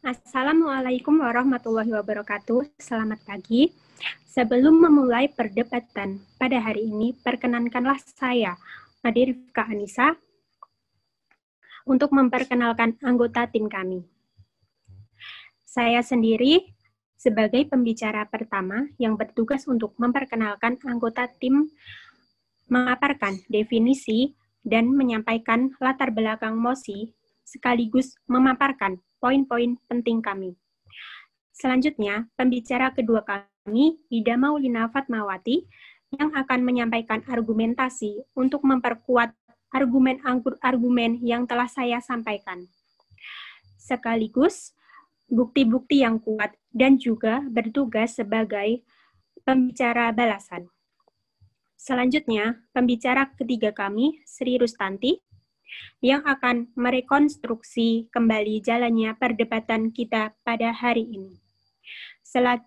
Assalamualaikum warahmatullahi wabarakatuh. Selamat pagi. Sebelum memulai perdebatan pada hari ini, perkenankanlah saya, Ade Rifka Anissa, untuk memperkenalkan anggota tim kami. Saya sendiri sebagai pembicara pertama yang bertugas untuk memperkenalkan anggota tim, memaparkan definisi dan menyampaikan latar belakang mosi, sekaligus memaparkan poin-poin penting kami. Selanjutnya, pembicara kedua kami, Ida Maulina Fatmawati, yang akan menyampaikan argumentasi untuk memperkuat argumen-argumen yang telah saya sampaikan. Sekaligus, bukti-bukti yang kuat dan juga bertugas sebagai pembicara balasan. Selanjutnya, pembicara ketiga kami, Sri Rustanti, yang akan merekonstruksi kembali jalannya perdebatan kita pada hari ini,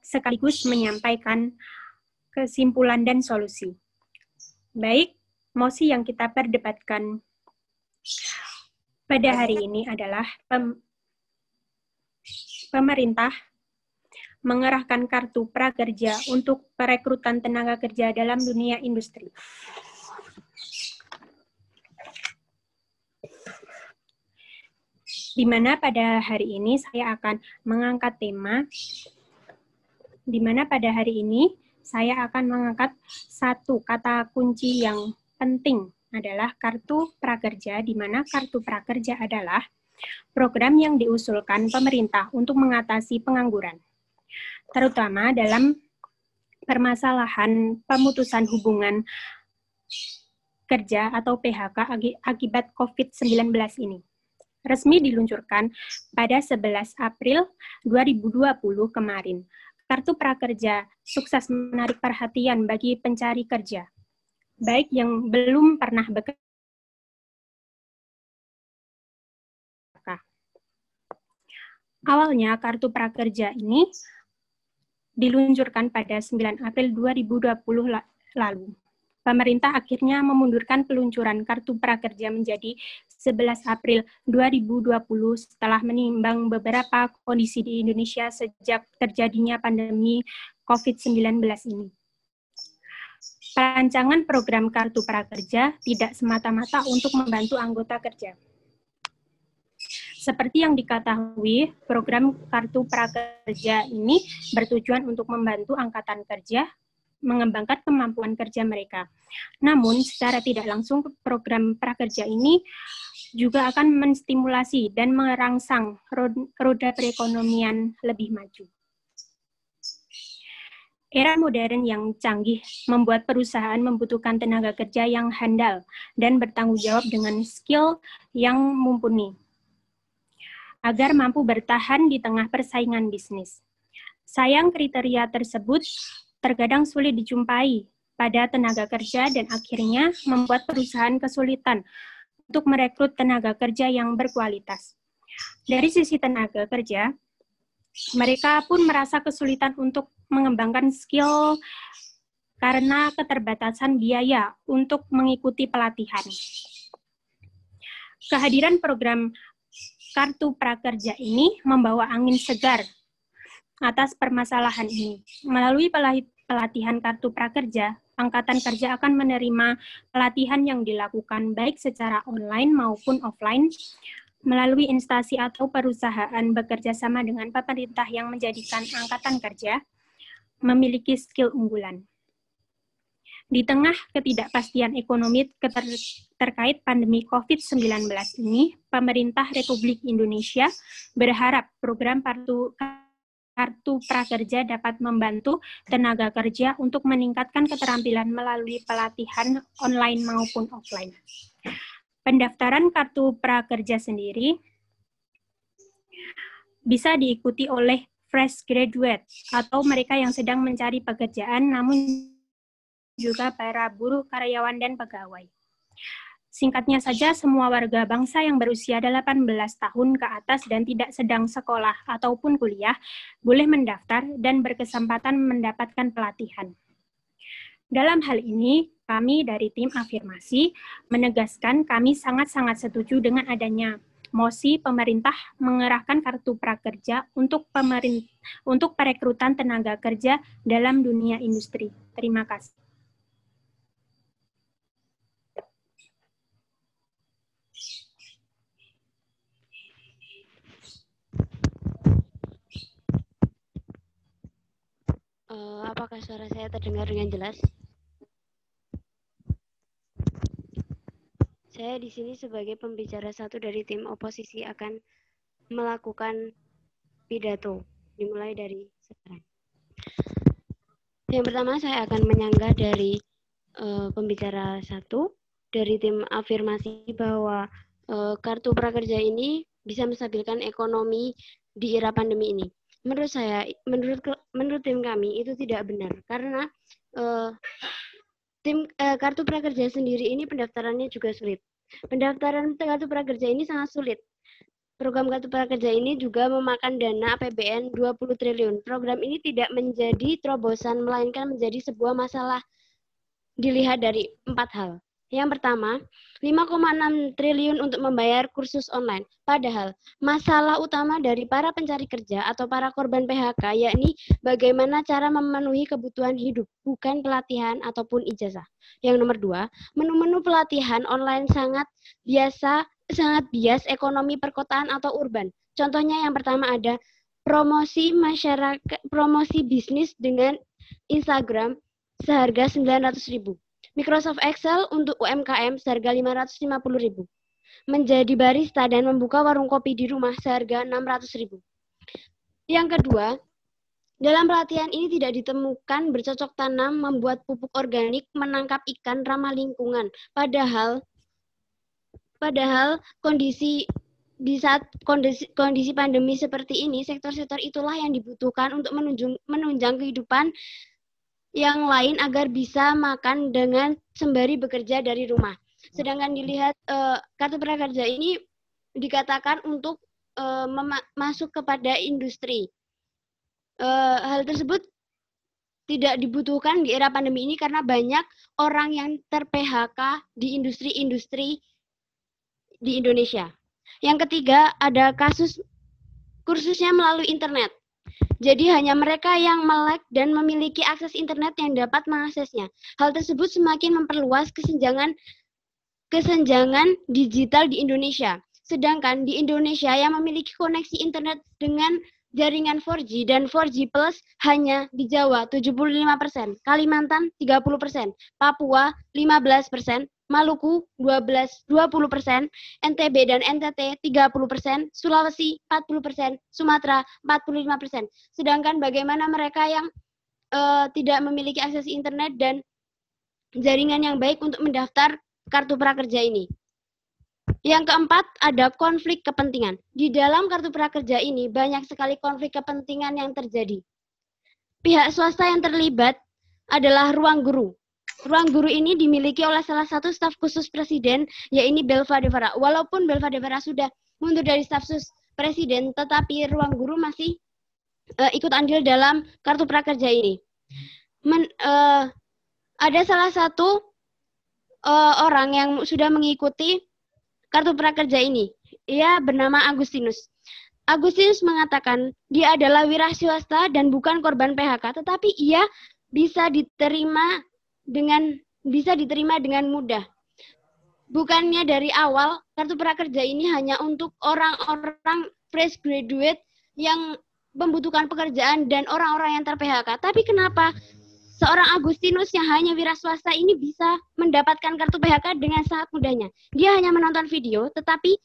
sekaligus menyampaikan kesimpulan dan solusi. Baik, mosi yang kita perdebatkan pada hari ini adalah pemerintah mengerahkan kartu prakerja untuk perekrutan tenaga kerja dalam dunia industri. Di mana pada hari ini saya akan mengangkat tema, di mana pada hari ini saya akan mengangkat satu kata kunci yang penting adalah kartu prakerja, di mana kartu prakerja adalah program yang diusulkan pemerintah untuk mengatasi pengangguran, terutama dalam permasalahan pemutusan hubungan kerja atau PHK akibat COVID-19 ini. Resmi diluncurkan pada 11 April 2020 kemarin. Kartu prakerja sukses menarik perhatian bagi pencari kerja, baik yang belum pernah bekerja. Awalnya kartu prakerja ini diluncurkan pada 9 April 2020 lalu. Pemerintah akhirnya memundurkan peluncuran kartu prakerja menjadi 11 April 2020 setelah menimbang beberapa kondisi di Indonesia sejak terjadinya pandemi COVID-19 ini. Perancangan program kartu prakerja tidak semata-mata untuk membantu anggota kerja. Seperti yang diketahui, program kartu prakerja ini bertujuan untuk membantu angkatan kerja mengembangkan kemampuan kerja mereka. Namun, secara tidak langsung program prakerja ini juga akan menstimulasi dan merangsang roda perekonomian lebih maju. Era modern yang canggih membuat perusahaan membutuhkan tenaga kerja yang handal dan bertanggung jawab dengan skill yang mumpuni agar mampu bertahan di tengah persaingan bisnis. Sayang, kriteria tersebut terkadang sulit dijumpai pada tenaga kerja dan akhirnya membuat perusahaan kesulitan untuk merekrut tenaga kerja yang berkualitas. Dari sisi tenaga kerja, mereka pun merasa kesulitan untuk mengembangkan skill karena keterbatasan biaya untuk mengikuti pelatihan. Kehadiran program kartu prakerja ini membawa angin segar atas permasalahan ini. Melalui pelatihan kartu prakerja, angkatan kerja akan menerima pelatihan yang dilakukan baik secara online maupun offline melalui instansi atau perusahaan bekerja sama dengan pemerintah yang menjadikan angkatan kerja memiliki skill unggulan. Di tengah ketidakpastian ekonomi terkait pandemi COVID-19 ini, pemerintah Republik Indonesia berharap program kartu prakerja dapat membantu tenaga kerja untuk meningkatkan keterampilan melalui pelatihan online maupun offline. Pendaftaran kartu prakerja sendiri bisa diikuti oleh fresh graduate atau mereka yang sedang mencari pekerjaan, namun juga para buruh, karyawan, dan pegawai. Singkatnya saja, semua warga bangsa yang berusia 18 tahun ke atas dan tidak sedang sekolah ataupun kuliah boleh mendaftar dan berkesempatan mendapatkan pelatihan. Dalam hal ini, kami dari tim Afirmasi menegaskan kami sangat-sangat setuju dengan adanya mosi pemerintah mengerahkan Kartu Prakerja untuk perekrutan tenaga kerja dalam dunia industri. Terima kasih. Apakah suara saya terdengar dengan jelas? Saya di sini sebagai pembicara satu dari tim oposisi akan melakukan pidato, dimulai dari sekarang. Yang pertama saya akan menyanggah dari pembicara satu dari tim afirmasi bahwa Kartu Prakerja ini bisa menstabilkan ekonomi di era pandemi ini. Menurut saya, menurut tim kami itu tidak benar karena Kartu Prakerja sendiri ini pendaftarannya juga sulit. Pendaftaran Kartu Prakerja ini sangat sulit. Program Kartu Prakerja ini juga memakan dana APBN 20 triliun. Program ini tidak menjadi terobosan, melainkan menjadi sebuah masalah dilihat dari 4 hal. Yang pertama, 5,6 triliun untuk membayar kursus online. Padahal, masalah utama dari para pencari kerja atau para korban PHK yakni bagaimana cara memenuhi kebutuhan hidup, bukan pelatihan ataupun ijazah. Yang nomor 2, menu-menu pelatihan online sangat bias ekonomi perkotaan atau urban. Contohnya yang pertama ada promosi bisnis dengan Instagram seharga 900.000. Microsoft Excel untuk UMKM seharga 550.000. Menjadi barista dan membuka warung kopi di rumah seharga 600.000. Yang kedua, dalam pelatihan ini tidak ditemukan bercocok tanam, membuat pupuk organik, menangkap ikan, ramah lingkungan. Padahal di saat kondisi pandemi seperti ini, sektor-sektor itulah yang dibutuhkan untuk menunjang kehidupan yang lain agar bisa makan dengan sembari bekerja dari rumah. Sedangkan dilihat Kartu Prakerja ini dikatakan untuk masuk kepada industri. Hal tersebut tidak dibutuhkan di era pandemi ini karena banyak orang yang ter-PHK di industri-industri di Indonesia. Yang ketiga, ada kasus kursusnya melalui internet. Jadi hanya mereka yang melek dan memiliki akses internet yang dapat mengaksesnya. Hal tersebut semakin memperluas kesenjangan digital di Indonesia. Sedangkan di Indonesia yang memiliki koneksi internet dengan jaringan 4G dan 4G Plus hanya di Jawa 75%, Kalimantan 30%, Papua 15%, Maluku 20%, NTB dan NTT 30%, Sulawesi 40%, Sumatera 45%. Sedangkan bagaimana mereka yang tidak memiliki akses internet dan jaringan yang baik untuk mendaftar Kartu Prakerja ini? Yang keempat, ada konflik kepentingan. Di dalam Kartu Prakerja ini banyak sekali konflik kepentingan yang terjadi. Pihak swasta yang terlibat adalah Ruang Guru. Ruang Guru ini dimiliki oleh salah satu staf khusus presiden, yaitu Belva Devara. Walaupun Belva Devara sudah mundur dari staf khusus presiden, tetapi Ruang Guru masih ikut andil dalam Kartu Prakerja ini. Ada salah satu orang yang sudah mengikuti Kartu Prakerja ini. Ia bernama Agustinus. Agustinus mengatakan dia adalah wira swasta dan bukan korban PHK, tetapi ia bisa diterima dengan mudah. Bukannya dari awal Kartu Prakerja ini hanya untuk orang-orang fresh graduate yang membutuhkan pekerjaan dan orang-orang yang ter-PHK. Tapi kenapa seorang Agustinus yang hanya wira swasta ini bisa mendapatkan kartu PHK dengan sangat mudahnya? Dia hanya menonton video, tetapi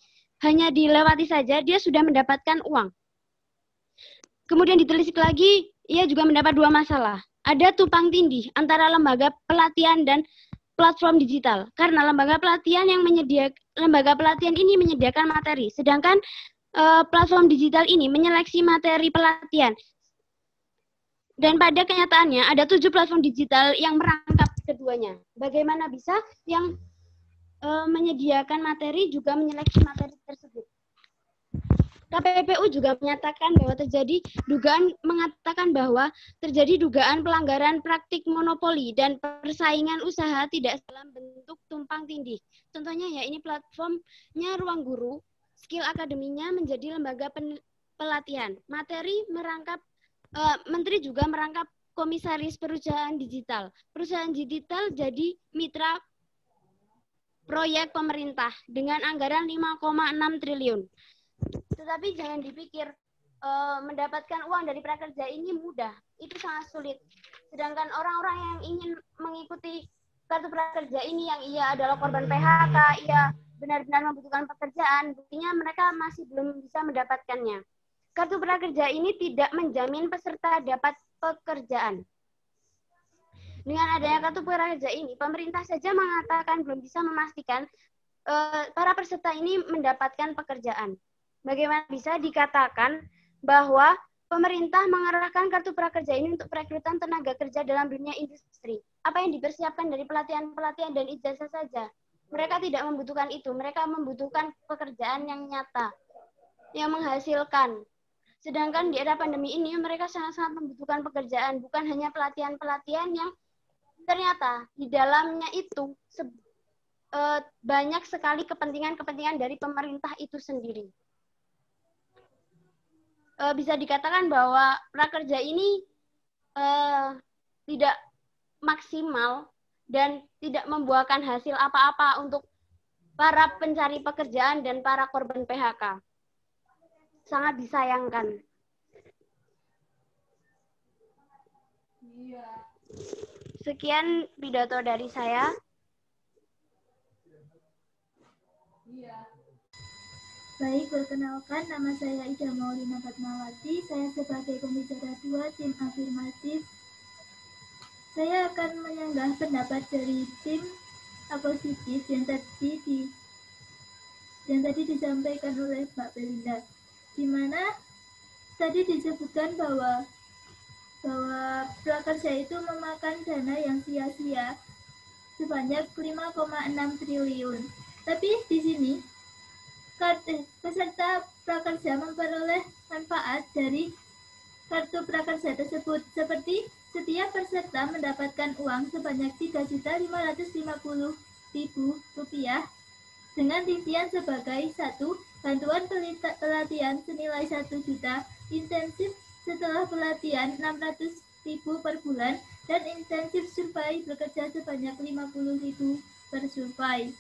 hanya dilewati saja, dia sudah mendapatkan uang. Kemudian ditelisik lagi, ia juga mendapat dua masalah. Ada tumpang tindih antara lembaga pelatihan dan platform digital. Karena lembaga pelatihan ini menyediakan materi, sedangkan platform digital ini menyeleksi materi pelatihan. Dan pada kenyataannya ada 7 platform digital yang merangkap keduanya. Bagaimana bisa yang menyediakan materi juga menyeleksi materi tersebut? KPPU juga mengatakan terjadi dugaan pelanggaran praktik monopoli dan persaingan usaha tidak dalam bentuk tumpang tindih. Contohnya ya ini platformnya Ruang Guru skill akademinya menjadi lembaga pelatihan. Menteri juga merangkap komisaris perusahaan digital. Perusahaan digital jadi mitra proyek pemerintah dengan anggaran 5,6 triliun. Tetapi jangan dipikir mendapatkan uang dari prakerja ini mudah, itu sangat sulit. Sedangkan orang-orang yang ingin mengikuti kartu prakerja ini yang ia adalah korban PHK, ia benar-benar membutuhkan pekerjaan, buktinya mereka masih belum bisa mendapatkannya. Kartu prakerja ini tidak menjamin peserta dapat pekerjaan. Dengan adanya kartu prakerja ini, pemerintah saja mengatakan belum bisa memastikan para peserta ini mendapatkan pekerjaan. Bagaimana bisa dikatakan bahwa pemerintah mengerahkan kartu prakerja ini untuk perekrutan tenaga kerja dalam dunia industri? Apa yang dipersiapkan dari pelatihan-pelatihan dan ijazah saja? Mereka tidak membutuhkan itu, mereka membutuhkan pekerjaan yang nyata, yang menghasilkan. Sedangkan di era pandemi ini mereka sangat-sangat membutuhkan pekerjaan, bukan hanya pelatihan-pelatihan yang ternyata di dalamnya itu banyak sekali kepentingan-kepentingan dari pemerintah itu sendiri. Bisa dikatakan bahwa prakerja ini tidak maksimal dan tidak membuahkan hasil apa-apa untuk para pencari pekerjaan dan para korban PHK. Sangat disayangkan. Sekian pidato dari saya. Baik, perkenalkan nama saya Ida Maulina Fatmawati. Saya sebagai pembicara 2 tim afirmatif. Saya akan menyanggah pendapat dari tim apositif yang tadi disampaikan oleh Mbak Belinda, di mana tadi disebutkan bahwa prakerja itu memakan dana yang sia-sia sebanyak 5,6 triliun. Tapi di sini peserta prakerja memperoleh manfaat dari kartu prakerja tersebut, seperti setiap peserta mendapatkan uang sebanyak Rp3.550.000 dengan rincian sebagai 1. Bantuan pelatihan senilai 1 juta, intensif setelah pelatihan 600.000 per bulan, dan intensif survei bekerja sebanyak 50.000 per survei.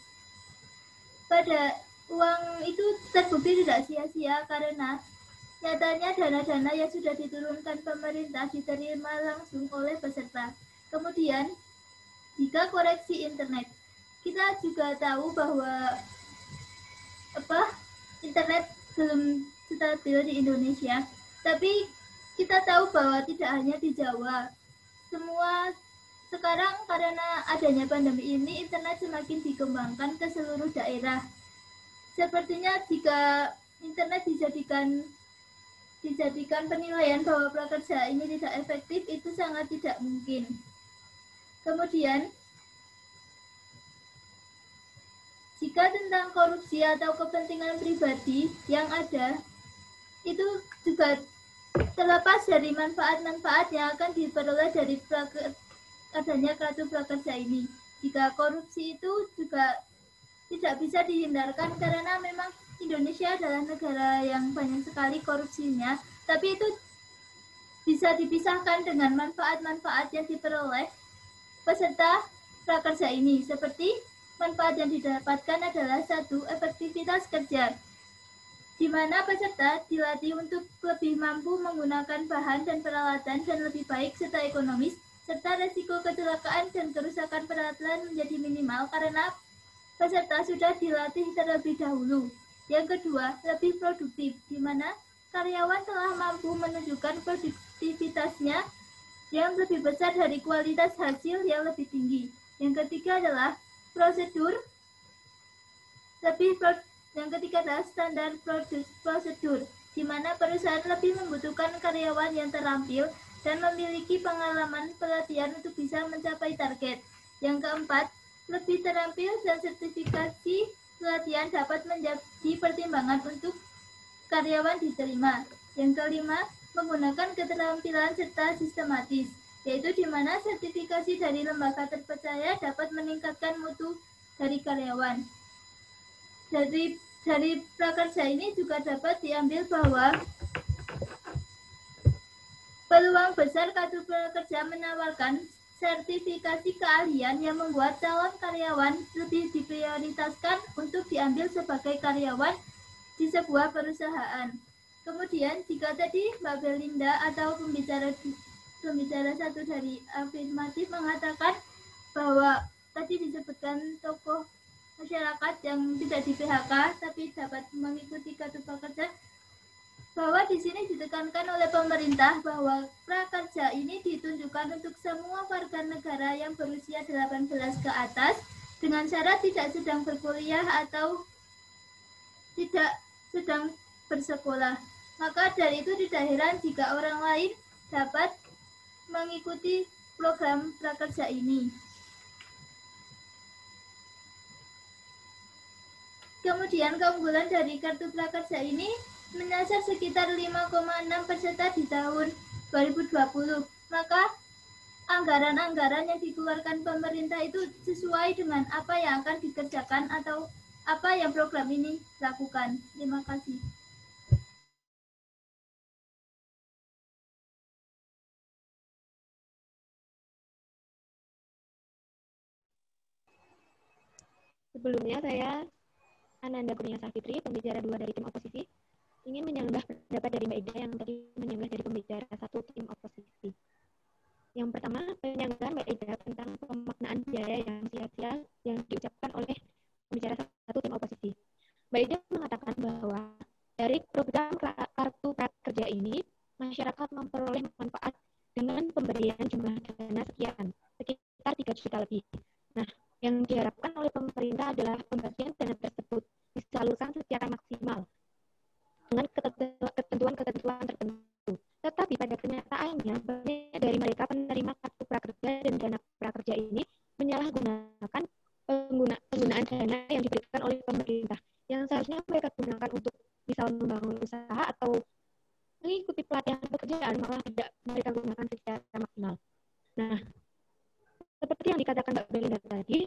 Pada uang itu terbukti tidak sia-sia karena nyatanya dana-dana yang sudah diturunkan pemerintah diterima langsung oleh peserta. Kemudian, jika koreksi internet, kita juga tahu bahwa internet belum stabil di Indonesia, tapi kita tahu bahwa tidak hanya di Jawa. Semua sekarang karena adanya pandemi ini, internet semakin dikembangkan ke seluruh daerah. Sepertinya jika internet dijadikan penilaian bahwa prakerja ini tidak efektif, itu sangat tidak mungkin. Kemudian, jika tentang korupsi atau kepentingan pribadi yang ada, itu juga terlepas dari manfaat-manfaat yang akan diperoleh dari adanya kartu prakerja ini. Jika korupsi itu juga tidak bisa dihindarkan karena memang Indonesia adalah negara yang banyak sekali korupsinya, tapi itu bisa dipisahkan dengan manfaat-manfaat yang diperoleh peserta prakerja ini, seperti manfaat yang didapatkan adalah 1. Efektivitas kerja, di mana peserta dilatih untuk lebih mampu menggunakan bahan dan peralatan dan lebih baik serta ekonomis, serta resiko kecelakaan dan kerusakan peralatan menjadi minimal karena peserta sudah dilatih terlebih dahulu. Yang kedua, lebih produktif, di mana karyawan telah mampu menunjukkan produktivitasnya yang lebih besar dari kualitas hasil yang lebih tinggi. Yang ketiga adalah standar prosedur, di mana perusahaan lebih membutuhkan karyawan yang terampil dan memiliki pengalaman pelatihan untuk bisa mencapai target. Yang keempat, lebih terampil dan sertifikasi pelatihan dapat menjadi pertimbangan untuk karyawan diterima. Yang kelima, menggunakan keterampilan serta sistematis, yaitu di mana sertifikasi dari lembaga terpercaya dapat meningkatkan mutu dari karyawan. Dari dari prakerja ini juga dapat diambil bahwa peluang besar kartu prakerja menawarkan sertifikasi keahlian yang membuat calon karyawan lebih diprioritaskan untuk diambil sebagai karyawan di sebuah perusahaan. Kemudian jika tadi Mbak Belinda atau pembicara satu dari afirmatif mengatakan bahwa tadi disebutkan tokoh masyarakat yang tidak di PHK tapi dapat mengikuti kartu prakerja, bahwa di sini ditekankan oleh pemerintah bahwa prakerja ini ditunjukkan untuk semua warga negara yang berusia 18 ke atas dengan syarat tidak sedang berkuliah atau tidak sedang bersekolah. Maka dari itu tidak heran jika orang lain dapat mengikuti program prakerja ini. Kemudian keunggulan dari kartu prakerja ini menyasar sekitar 5,6 peserta di tahun 2020. Maka anggaran-anggaran yang dikeluarkan pemerintah itu sesuai dengan apa yang akan dikerjakan atau apa yang program ini lakukan. Terima kasih. Sebelumnya saya Ananda Kurnia Safitri, pembicara 2 dari tim oposisi, ingin menyanggah pendapat dari Mbak Ida yang tadi menyanggah dari pembicara 1 tim oposisi. Yang pertama, penyanggahan Mbak Ida tentang pemaknaan biaya yang sia-sia yang diucapkan oleh pembicara 1 tim oposisi. Mbak Ida mengatakan bahwa dari program kartu prakerja ini, masyarakat memperoleh manfaat dengan pemberian jumlah dana sekian, sekitar 3 juta lebih. Nah, yang diharapkan oleh pemerintah adalah pembagian dana tersebut disalurkan secara maksimal dengan ketentuan-ketentuan tertentu. Tetapi pada kenyataannya, banyak dari mereka penerima kartu prakerja dan dana prakerja ini menyalahgunakan penggunaan dana yang diberikan oleh pemerintah, yang seharusnya mereka gunakan untuk misal membangun usaha atau mengikuti pelatihan pekerjaan, malah tidak mereka gunakan secara maksimal. Nah, seperti yang dikatakan Mbak Belinda tadi,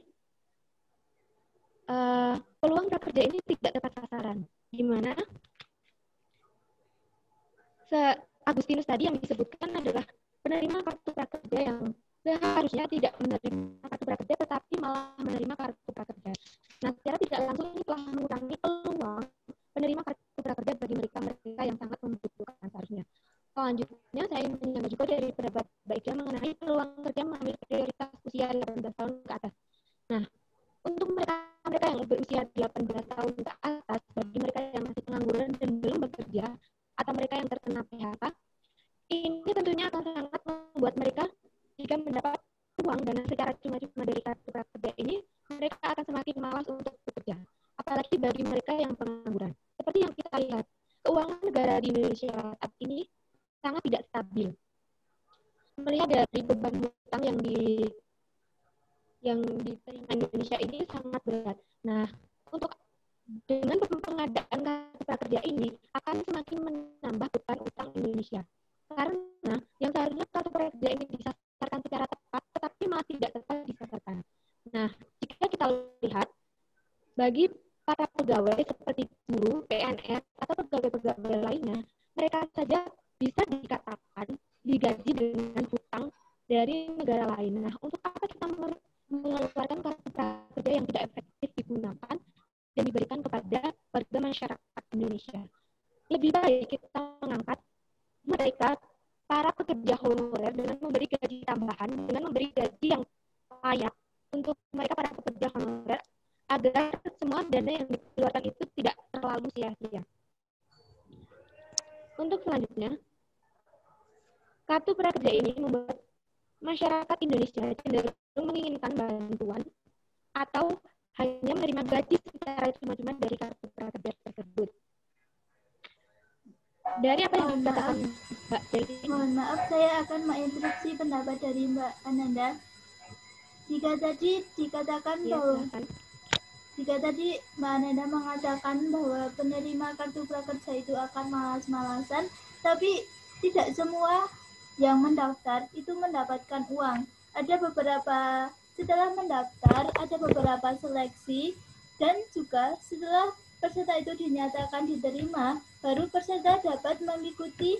peluang prakerja ini tidak tepat sasaran, di mana Agustinus tadi yang disebutkan adalah penerima kartu prakerja yang seharusnya tidak menerima kartu prakerja, tetapi malah menerima kartu prakerja. Nah, secara tidak langsung ini telah mengurangi peluang penerima kartu prakerja bagi mereka yang sangat membutuhkan seharusnya. Selanjutnya, saya ingin menyanggah juga dari pendapat Mbak Ida mengenai peluang kerja mengambil prioritas usia 18 tahun ke atas. Nah, untuk mereka yang berusia 18 tahun ke atas, bagi mereka yang masih pengangguran dan belum bekerja, atau mereka yang terkena PHK, ini tentunya akan sangat membuat mereka, jika mendapat uang dana secara cuma-cuma dari kartu prakerja ini, mereka akan semakin malas untuk bekerja. Apalagi bagi mereka yang pengangguran. Seperti yang kita lihat, keuangan negara di Indonesia saat ini sangat tidak stabil. Melihat dari beban hutang yang diterima Indonesia ini sangat berat. Nah, dengan pengadaan kartu prakerja ini akan semakin menambah beban utang Indonesia. Karena yang seharusnya kartu prakerja ini disasarkan secara tepat, tetapi malah tidak tepat disasarkan. Nah, jika kita lihat, bagi para pegawai seperti guru, PNS, atau pegawai-pegawai lainnya, mereka saja bisa dikatakan digaji dengan hutang dari negara lain. Nah, untuk apa kita mengeluarkan kartu prakerja yang tidak efektif digunakan dan diberikan kepada warga masyarakat Indonesia? Lebih baik kita mengangkat mereka, para pekerja honorer, dengan memberi gaji tambahan, dengan memberi gaji yang layak untuk mereka para pekerja honorer, agar semua dana yang dikeluarkan itu tidak terlalu sia-sia. Untuk selanjutnya, kartu prakerja ini membuat masyarakat Indonesia cenderung menginginkan bantuan atau hanya menerima gaji secara cuma-cuma dari kartu prakerja tersebut. Dari apa yang dikatakan Mbak Dewi? Mohon maaf, saya akan menginterupsi pendapat dari Mbak Ananda. Jika tadi dikatakan bahwa jika tadi Mbak Ananda mengatakan bahwa penerima kartu prakerja itu akan malas-malasan, tapi tidak semua yang mendaftar itu mendapatkan uang. Ada beberapa, setelah mendaftar, ada beberapa seleksi, dan juga setelah peserta itu dinyatakan diterima, baru peserta dapat mengikuti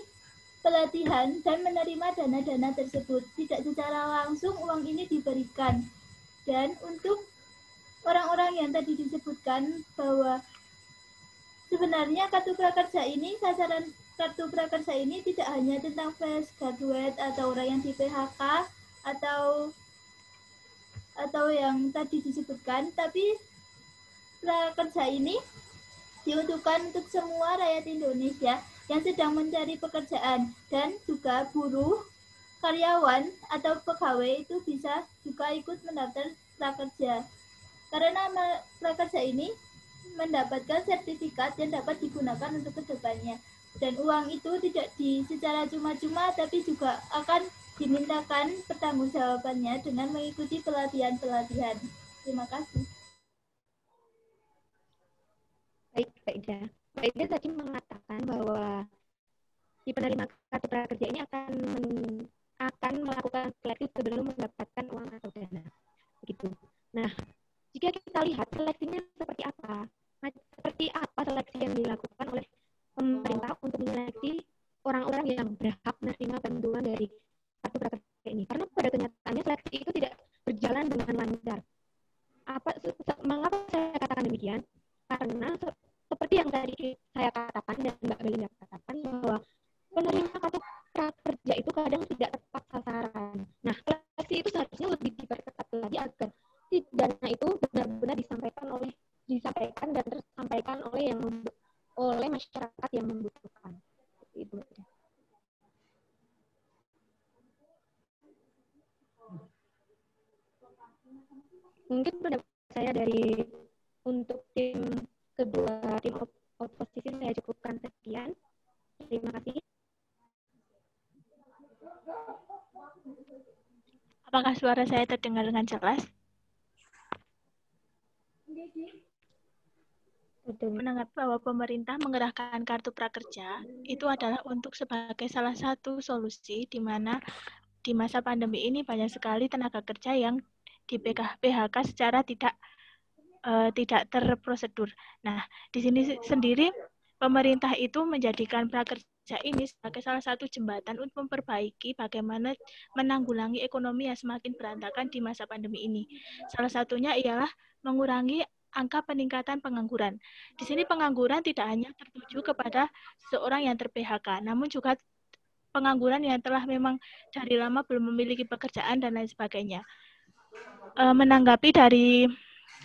pelatihan dan menerima dana-dana tersebut. Tidak secara langsung uang ini diberikan. Dan untuk orang-orang yang tadi disebutkan bahwa sebenarnya kartu prakerja ini, sasaran kartu prakerja ini tidak hanya tentang fresh graduate atau orang yang di PHK atau yang tadi disebutkan, tapi prakerja ini diuntukkan untuk semua rakyat Indonesia yang sedang mencari pekerjaan, dan juga buruh, karyawan, atau pegawai itu bisa juga ikut mendaftar prakerja. Karena prakerja ini mendapatkan sertifikat yang dapat digunakan untuk kedepannya. Dan uang itu tidak secara cuma-cuma, tapi juga akan dimintakan pertanggungjawabannya dengan mengikuti pelatihan-pelatihan. Terima kasih. Baik, Mbak Ida. Mbak Ida tadi mengatakan bahwa si penerima kartu prakerja ini akan melakukan seleksi sebelum mendapatkan uang atau dana. Begitu. Nah, jika kita lihat seleksinya seperti apa? Seperti apa seleksi yang dilakukan oleh pemerintah untuk menyeleksi orang-orang yang berhak menerima bantuan dari kartu prakerja ini? Karena pada kenyataannya seleksi itu tidak berjalan dengan lancar. Mengapa saya katakan demikian? Karena seperti yang tadi saya katakan dan Mbak Belinda katakan, bahwa penerima kartu prakerja itu kadang tidak tepat sasaran. Nah, seleksi itu seharusnya lebih diperketat lagi agar dana itu benar-benar disampaikan dan tersampaikan oleh masyarakat yang membutuhkan. Itu. Mungkin pendapat saya untuk kedua tim oposisi saya cukupkan sekian. Terima kasih. Apakah suara saya terdengar dengan jelas? Menanggapi bahwa pemerintah mengerahkan kartu prakerja itu adalah untuk sebagai salah satu solusi di mana di masa pandemi ini banyak sekali tenaga kerja yang di PHK secara tidak terprosedur. Nah, di sini sendiri pemerintah itu menjadikan prakerja ini sebagai salah satu jembatan untuk memperbaiki bagaimana menanggulangi ekonomi yang semakin berantakan di masa pandemi ini. Salah satunya ialah mengurangi angka peningkatan pengangguran. Di sini pengangguran tidak hanya tertuju kepada seorang yang ter-PHK, namun juga pengangguran yang telah memang dari lama belum memiliki pekerjaan dan lain sebagainya. Menanggapi dari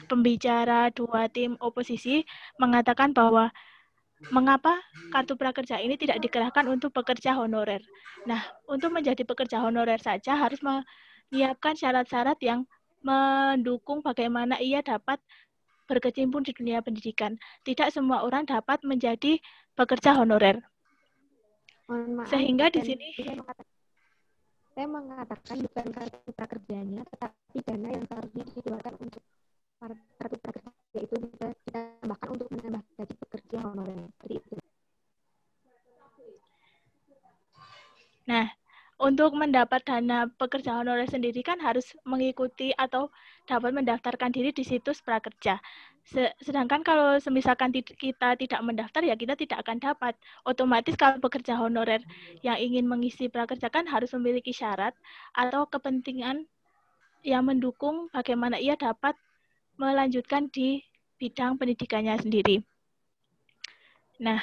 pembicara dua tim oposisi mengatakan bahwa mengapa kartu prakerja ini tidak dikerahkan untuk pekerja honorer. Nah, untuk menjadi pekerja honorer saja harus menyiapkan syarat-syarat yang mendukung bagaimana ia dapat berkecimpung di dunia pendidikan. Tidak semua orang dapat menjadi pekerja honorer. Maaf, sehingga di sini saya mengatakan bukan kartu prakerjanya, tetapi dana yang seharusnya dikeluarkan untuk kartu prakerja itu bisa ditambahkan untuk menambah gaji pekerja honorer. Seperti itu. Nah, untuk mendapat dana pekerja honorer sendiri kan harus mengikuti atau dapat mendaftarkan diri di situs prakerja. Sedangkan kalau misalkan kita tidak mendaftar, ya kita tidak akan dapat. Otomatis kalau pekerja honorer yang ingin mengisi prakerja kan harus memiliki syarat atau kepentingan yang mendukung bagaimana ia dapat melanjutkan di bidang pendidikannya sendiri. Nah,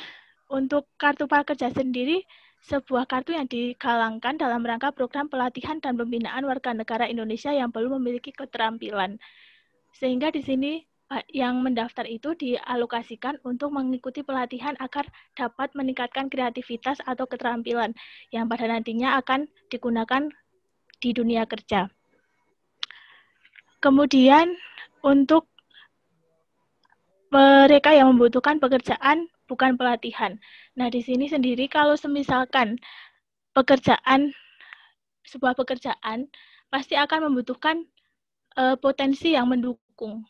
untuk kartu prakerja sendiri, sebuah kartu yang digalangkan dalam rangka program pelatihan dan pembinaan warga negara Indonesia yang belum memiliki keterampilan. Sehingga di sini yang mendaftar itu dialokasikan untuk mengikuti pelatihan agar dapat meningkatkan kreativitas atau keterampilan yang pada nantinya akan digunakan di dunia kerja. Kemudian untuk mereka yang membutuhkan pekerjaan bukan pelatihan. Nah, di sini sendiri kalau semisalkan sebuah pekerjaan pasti akan membutuhkan potensi yang mendukung.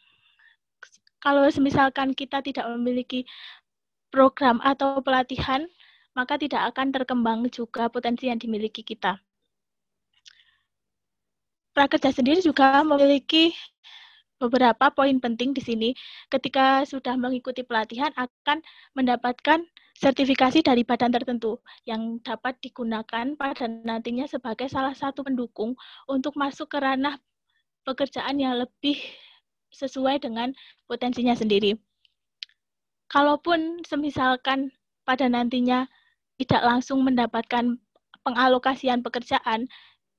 Kalau semisalkan kita tidak memiliki program atau pelatihan, maka tidak akan terkembang juga potensi yang dimiliki kita. Prakerja sendiri juga memiliki beberapa poin penting di sini. Ketika sudah mengikuti pelatihan akan mendapatkan sertifikasi dari badan tertentu yang dapat digunakan pada nantinya sebagai salah satu pendukung untuk masuk ke ranah pekerjaan yang lebih sesuai dengan potensinya sendiri. Kalaupun semisalkan pada nantinya tidak langsung mendapatkan pengalokasian pekerjaan,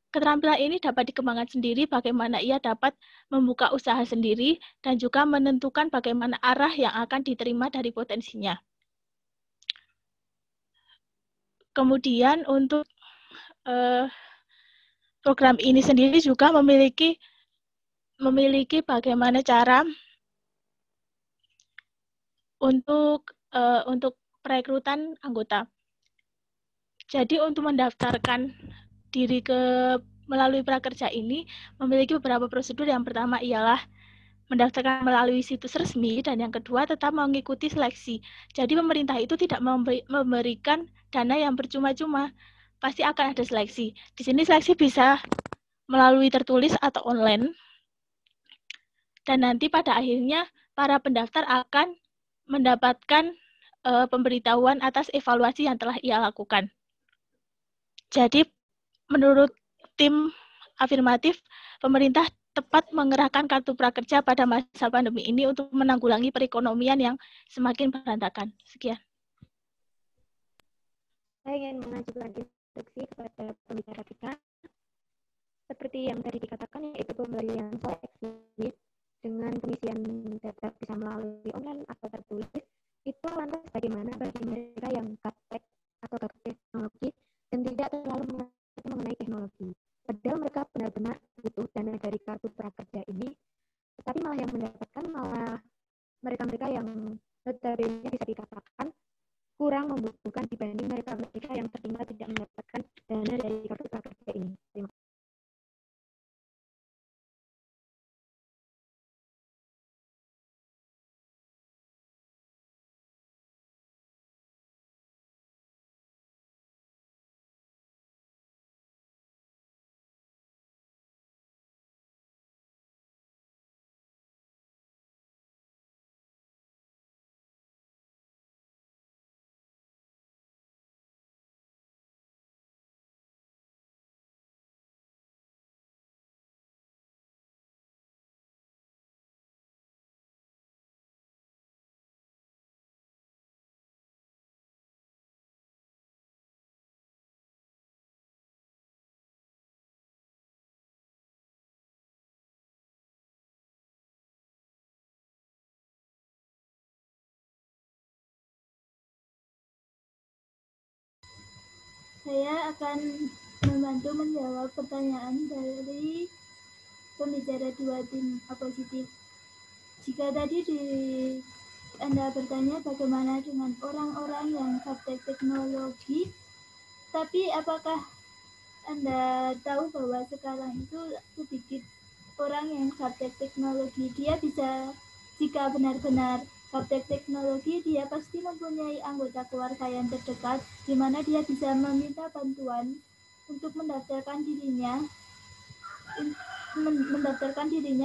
keterampilan ini dapat dikembangkan sendiri bagaimana ia dapat membuka usaha sendiri dan juga menentukan bagaimana arah yang akan diterima dari potensinya. Kemudian untuk program ini sendiri juga memiliki bagaimana cara untuk perekrutan anggota. Jadi untuk mendaftarkan diri melalui prakerja ini memiliki beberapa prosedur. Yang pertama ialah mendaftarkan melalui situs resmi, dan yang kedua tetap mengikuti seleksi. Jadi pemerintah itu tidak memberikan dana yang percuma-cuma, pasti akan ada seleksi. Di sini seleksi bisa melalui tertulis atau online, dan nanti pada akhirnya para pendaftar akan mendapatkan pemberitahuan atas evaluasi yang telah ia lakukan. Jadi menurut tim afirmatif, pemerintah tepat mengerahkan kartu prakerja pada masa pandemi ini untuk menanggulangi perekonomian yang semakin berantakan. Sekian. Saya ingin mengajukan instruksi kepada pembicara kita. Seperti yang tadi dikatakan, yaitu pemberian seleksi dengan pengisian data bisa melalui online atau tertulis. Itu lantas bagaimana bagi mereka yang gaptek atau gaptek teknologi dan tidak terlalu mengerti mengenai teknologi. Padahal mereka benar-benar butuh dana dari kartu prakerja ini, tetapi malah yang mendapatkan malah mereka-mereka yang notabene bisa dikatakan kurang membutuhkan dibanding mereka-mereka yang tertinggal tidak mendapatkan dana dari kartu prakerja ini. Terima kasih. Saya akan membantu menjawab pertanyaan dari pembicara dua tim positif. Jika tadi Anda bertanya bagaimana dengan orang-orang yang gaptek teknologi, tapi apakah Anda tahu bahwa sekarang itu sedikit orang yang gaptek teknologi? Dia bisa, jika benar-benar gaptek teknologi, dia pasti mempunyai anggota keluarga yang terdekat, di mana dia bisa meminta bantuan untuk mendaftarkan dirinya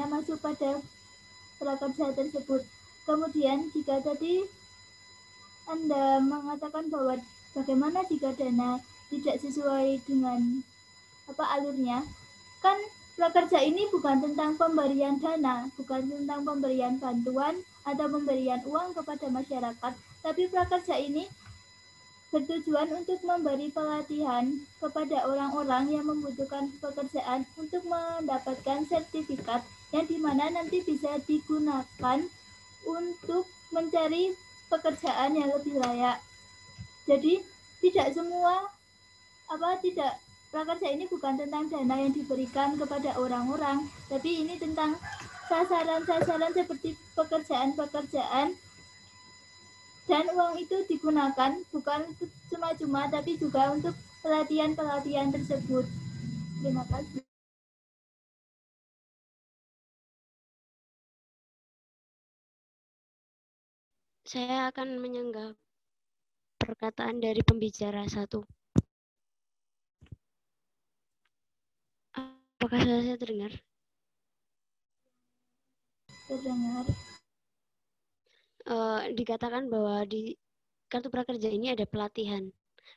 masuk pada prakerja tersebut. Kemudian jika tadi Anda mengatakan bahwa bagaimana jika dana tidak sesuai dengan alurnya, kan prakerja ini bukan tentang pemberian dana, bukan tentang pemberian bantuan atau pemberian uang kepada masyarakat, tapi prakerja ini bertujuan untuk memberi pelatihan kepada orang-orang yang membutuhkan pekerjaan untuk mendapatkan sertifikat yang dimana nanti bisa digunakan untuk mencari pekerjaan yang lebih layak. Jadi tidak semua prakerja ini bukan tentang dana yang diberikan kepada orang-orang, tapi ini tentang sasaran-sasaran seperti pekerjaan-pekerjaan, dan uang itu digunakan bukan cuma-cuma tapi juga untuk pelatihan-pelatihan tersebut. Terima kasih. Saya akan menyanggah perkataan dari pembicara satu. Apakah suara saya terdengar? terdengar. Dikatakan bahwa di kartu prakerja ini ada pelatihan.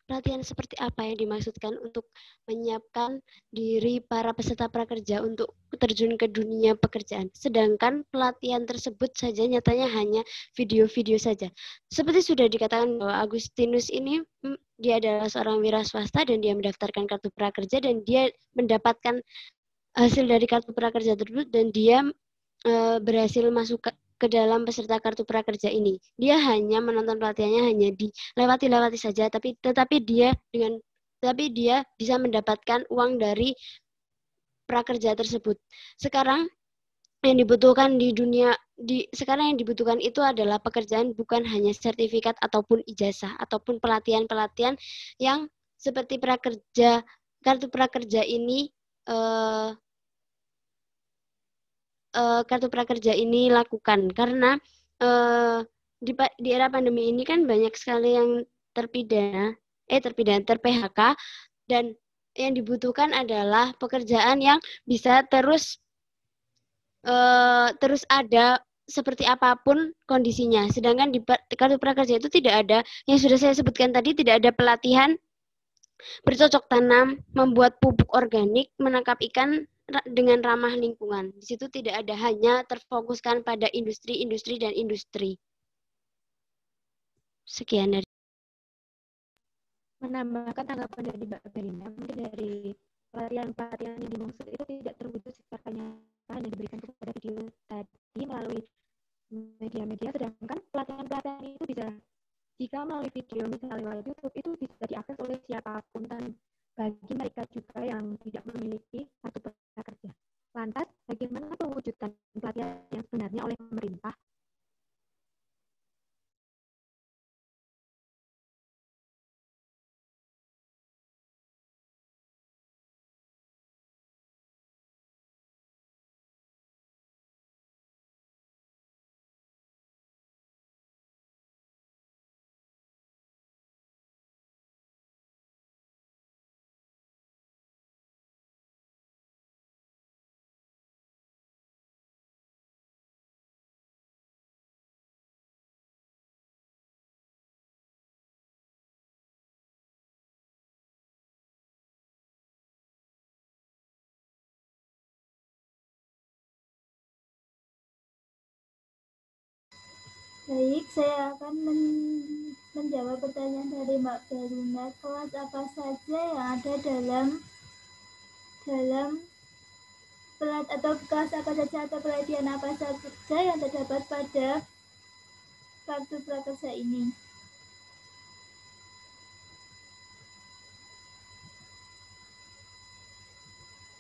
Pelatihan seperti apa yang dimaksudkan untuk menyiapkan diri para peserta prakerja untuk terjun ke dunia pekerjaan. Sedangkan pelatihan tersebut saja nyatanya hanya video-video saja. Seperti sudah dikatakan bahwa Agustinus ini dia adalah seorang wira swasta dan dia mendaftarkan kartu prakerja dan dia mendapatkan hasil dari kartu prakerja tersebut dan dia berhasil masuk ke dalam peserta kartu prakerja ini. Dia hanya menonton pelatihannya hanya dilewati-lewati saja, tetapi dia bisa mendapatkan uang dari prakerja tersebut. Sekarang yang dibutuhkan sekarang yang dibutuhkan itu adalah pekerjaan, bukan hanya sertifikat ataupun ijazah ataupun pelatihan-pelatihan yang seperti kartu prakerja ini kartu prakerja ini lakukan, karena di era pandemi ini kan banyak sekali yang ter-PHK, dan yang dibutuhkan adalah pekerjaan yang bisa terus ada seperti apapun kondisinya. Sedangkan di kartu prakerja itu tidak ada, yang sudah saya sebutkan tadi, tidak ada pelatihan bercocok tanam, membuat pupuk organik, menangkap ikan dengan ramah lingkungan. Di situ tidak ada, hanya terfokuskan pada industri dan industri. Sekian dari menambahkan tanggapan dari Mbak Belinda, mungkin dari pelatihan-pelatihan yang dimaksud itu tidak terwujud secara nyata hanya diberikan kepada video tadi melalui media-media, sedangkan pelatihan-pelatihan itu bisa, jika melalui video misalnya lewat YouTube, itu bisa diakses oleh siapapun dan bagi mereka juga yang tidak memiliki kartu prakerja. Lantas, bagaimana mewujudkan pelatihan yang sebenarnya oleh pemerintah? Baik, saya akan menjawab pertanyaan dari Mbak Belinda. Kelas apa saja yang ada dalam kelas apa saja atau pelatihan apa saja yang terdapat pada kartu prakerja ini?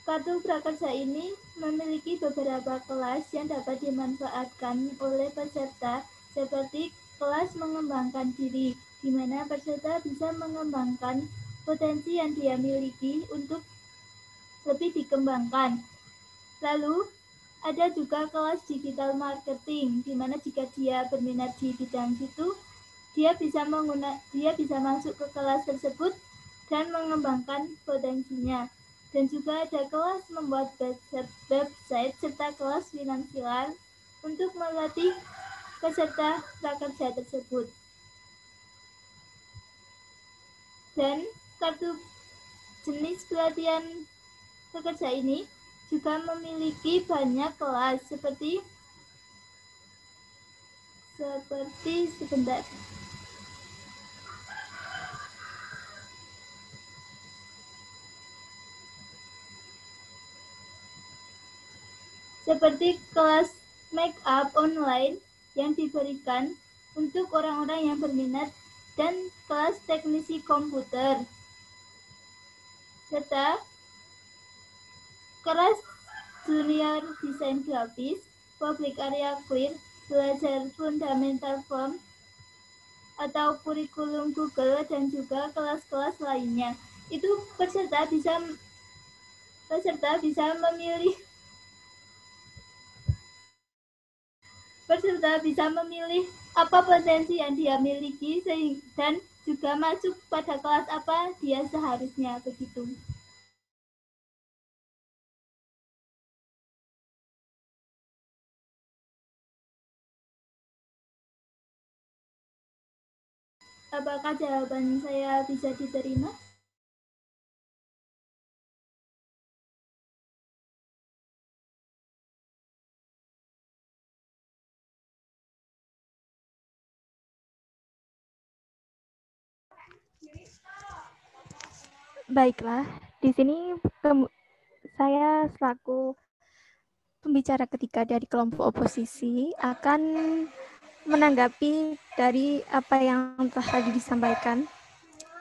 Kartu prakerja ini memiliki beberapa kelas yang dapat dimanfaatkan oleh peserta, seperti kelas mengembangkan diri, di mana peserta bisa mengembangkan potensi yang dia miliki untuk lebih dikembangkan. Lalu, ada juga kelas digital marketing, di mana jika dia berminat di bidang itu, dia bisa masuk ke kelas tersebut dan mengembangkan potensinya. Dan juga ada kelas membuat website serta kelas finansial untuk melatih peserta prakerja tersebut. Dan kartu jenis pelatihan pekerja ini juga memiliki banyak kelas seperti sebentar. Seperti kelas make up online yang diberikan untuk orang-orang yang berminat dan kelas teknisi komputer. Serta kelas junior desain grafis, public area clear, belajar fundamental form atau kurikulum Google, dan juga kelas-kelas lainnya. Itu peserta bisa memilih apa potensi yang dia miliki dan juga masuk pada kelas apa dia seharusnya, begitu. Apakah jawaban saya bisa diterima? Baiklah, di sini saya selaku pembicara ketiga dari kelompok oposisi akan menanggapi dari apa yang telah tadi disampaikan,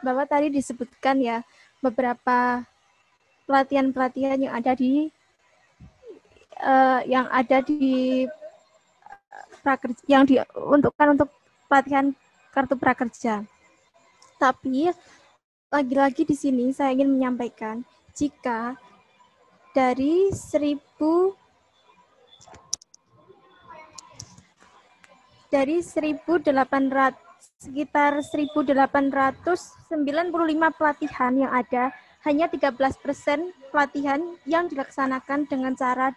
bahwa tadi disebutkan ya beberapa pelatihan-pelatihan yang ada di prakerja, yang diuntukkan untuk pelatihan kartu prakerja. Tapi lagi-lagi di sini saya ingin menyampaikan, jika dari sekitar 1.895 pelatihan yang ada, hanya 13% pelatihan yang dilaksanakan dengan cara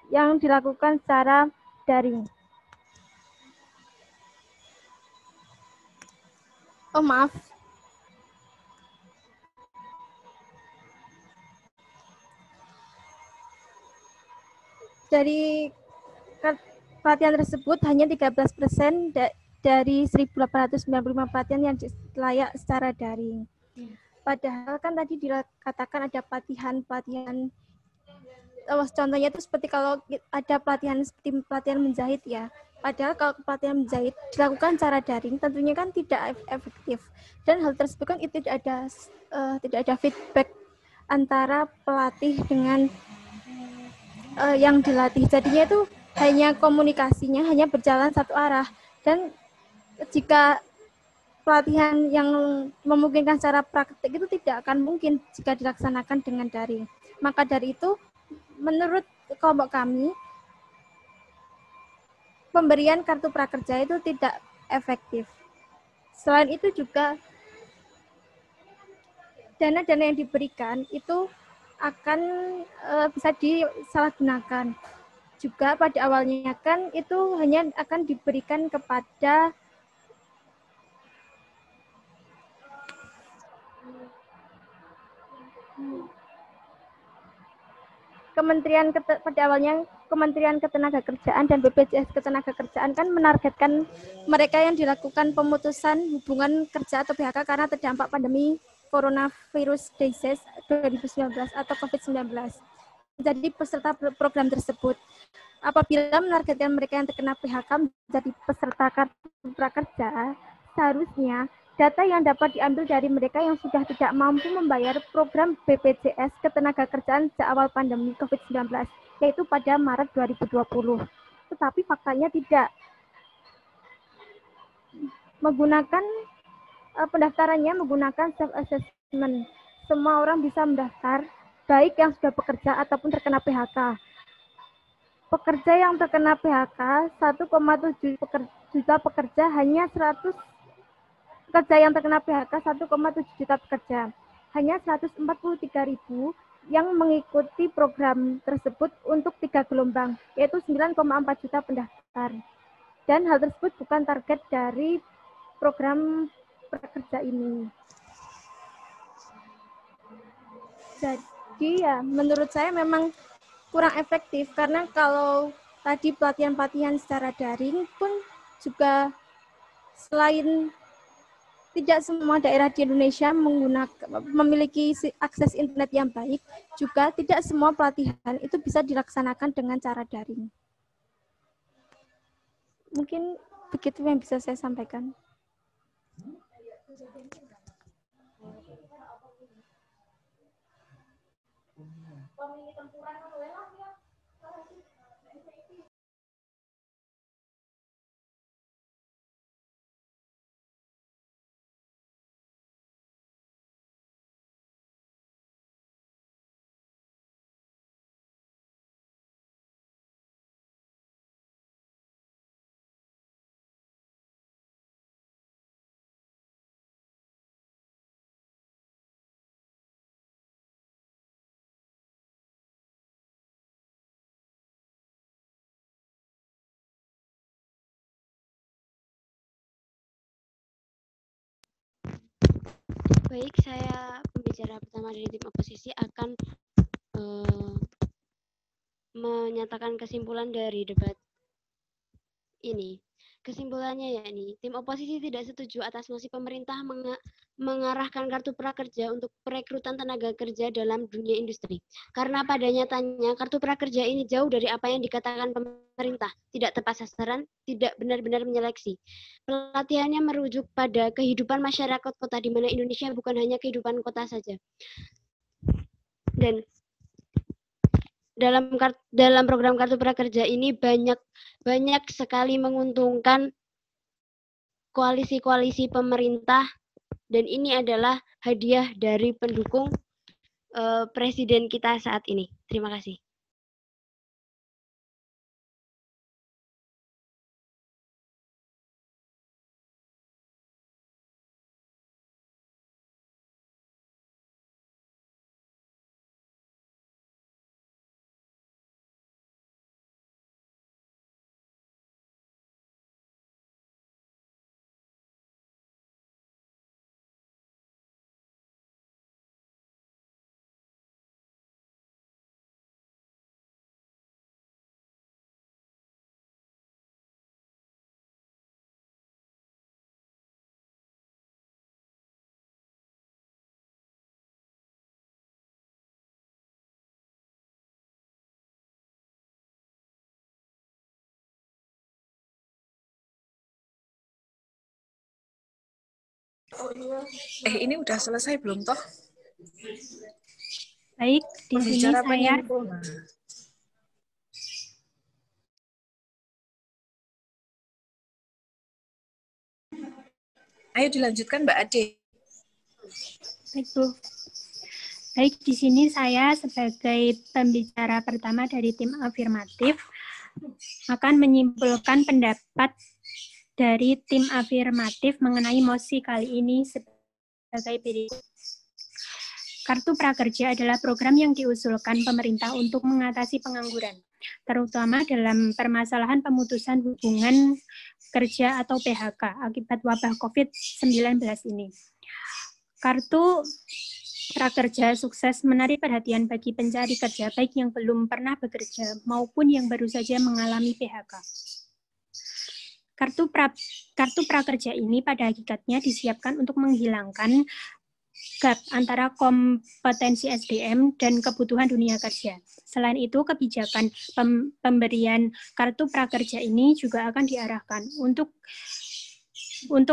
yang dilakukan secara daring. Oh maaf. Dari pelatihan tersebut hanya 13% dari 1.895 pelatihan yang layak secara daring. Padahal kan tadi dikatakan ada pelatihan, contohnya itu seperti kalau ada pelatihan seperti pelatihan menjahit ya. Padahal kalau pelatihan menjahit dilakukan secara daring, tentunya kan tidak efektif. Dan hal tersebut kan itu tidak ada feedback antara pelatih dengan yang dilatih. Jadinya itu hanya komunikasinya hanya berjalan satu arah. Dan jika pelatihan yang memungkinkan secara praktik itu tidak akan mungkin jika dilaksanakan dengan daring. Maka dari itu, menurut kelompok kami, pemberian kartu prakerja itu tidak efektif. Selain itu juga, dana-dana yang diberikan itu akan bisa disalahgunakan. Juga pada awalnya kan itu hanya akan diberikan kepada Kementerian Ketenagakerjaan dan BPJS Ketenagakerjaan kan menargetkan mereka yang dilakukan pemutusan hubungan kerja atau PHK karena terdampak pandemi coronavirus disease 2019 atau COVID-19. Jadi peserta program tersebut. Apabila menargetkan mereka yang terkena PHK menjadi peserta kartu prakerja, seharusnya data yang dapat diambil dari mereka yang sudah tidak mampu membayar program BPJS Ketenagakerjaan sejak awal pandemi COVID-19, yaitu pada Maret 2020. Tetapi faktanya tidak. Pendaftarannya menggunakan self-assessment. Semua orang bisa mendaftar, baik yang sudah bekerja ataupun terkena PHK. Pekerja yang terkena PHK, 1,7 juta pekerja, hanya 100 pekerja yang terkena PHK, 1,7 juta pekerja. Hanya 143.000 yang mengikuti program tersebut untuk 3 gelombang, yaitu 9,4 juta pendaftar. Dan hal tersebut bukan target dari program prakerja ini. Jadi ya menurut saya memang kurang efektif, karena kalau tadi pelatihan-pelatihan secara daring pun juga, selain tidak semua daerah di Indonesia memiliki akses internet yang baik, juga tidak semua pelatihan itu bisa dilaksanakan dengan cara daring. Mungkin begitu yang bisa saya sampaikan. Baik, saya pembicara pertama dari tim oposisi akan menyatakan kesimpulan dari debat ini. Kesimpulannya yakni, tim oposisi tidak setuju atas mosi pemerintah mengarahkan kartu prakerja untuk perekrutan tenaga kerja dalam dunia industri. Karena pada nyatanya, kartu prakerja ini jauh dari apa yang dikatakan pemerintah, tidak tepat sasaran, tidak benar-benar menyeleksi. Pelatihannya merujuk pada kehidupan masyarakat kota, di mana Indonesia bukan hanya kehidupan kota saja. Dan dalam program kartu prakerja ini banyak sekali menguntungkan koalisi-koalisi pemerintah, dan ini adalah hadiah dari pendukung presiden kita saat ini. Terima kasih. Ini udah selesai belum toh? Baik, di sini Pembicara saya penyempurna. Ayo dilanjutkan Mbak Ade. Baik, Bu. Baik, di sini saya sebagai pembicara pertama dari tim afirmatif akan menyimpulkan pendapat dari tim afirmatif mengenai mosi kali ini sebagai berikut. Kartu prakerja adalah program yang diusulkan pemerintah untuk mengatasi pengangguran, terutama dalam permasalahan pemutusan hubungan kerja atau PHK akibat wabah COVID-19 ini. Kartu prakerja sukses menarik perhatian bagi pencari kerja baik yang belum pernah bekerja maupun yang baru saja mengalami PHK. Kartu prakerja ini pada hakikatnya disiapkan untuk menghilangkan gap antara kompetensi SDM dan kebutuhan dunia kerja. Selain itu, kebijakan pemberian kartu prakerja ini juga akan diarahkan untuk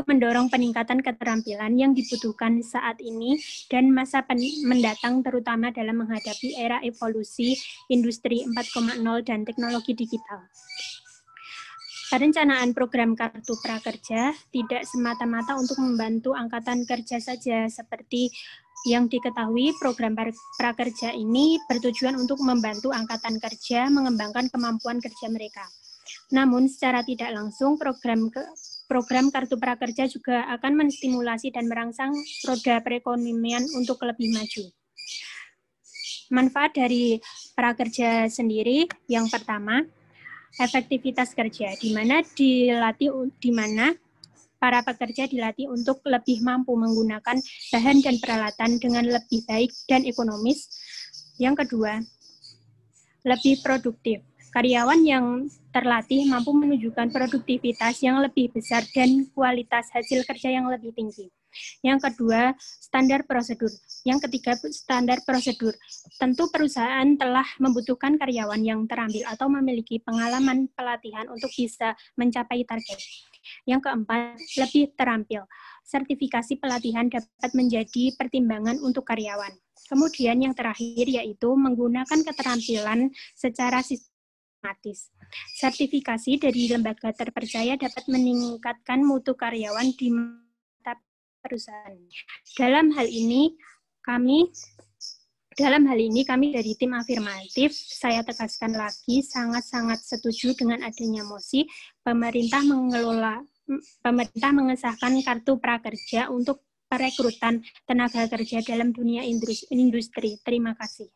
mendorong peningkatan keterampilan yang dibutuhkan saat ini dan masa mendatang, terutama dalam menghadapi era evolusi industri 4.0 dan teknologi digital. Perencanaan program kartu prakerja tidak semata-mata untuk membantu angkatan kerja saja. Seperti yang diketahui, program prakerja ini bertujuan untuk membantu angkatan kerja mengembangkan kemampuan kerja mereka. Namun secara tidak langsung, program kartu prakerja juga akan menstimulasi dan merangsang roda perekonomian untuk lebih maju. Manfaat dari prakerja sendiri, yang pertama, efektivitas kerja, di mana para pekerja dilatih untuk lebih mampu menggunakan bahan dan peralatan dengan lebih baik dan ekonomis. Yang kedua, lebih produktif. Karyawan yang terlatih mampu menunjukkan produktivitas yang lebih besar dan kualitas hasil kerja yang lebih tinggi. Yang kedua, standar prosedur. Yang ketiga, standar prosedur. Tentu perusahaan telah membutuhkan karyawan yang terampil atau memiliki pengalaman pelatihan untuk bisa mencapai target. Yang keempat, lebih terampil. Sertifikasi pelatihan dapat menjadi pertimbangan untuk karyawan. Kemudian yang terakhir yaitu menggunakan keterampilan secara sistematis. Sertifikasi dari lembaga terpercaya dapat meningkatkan mutu karyawan di perusahaan. Dalam hal ini kami dari tim afirmatif, saya tegaskan lagi sangat-sangat setuju dengan adanya mosi pemerintah mengesahkan kartu prakerja untuk perekrutan tenaga kerja dalam dunia industri. Terima kasih.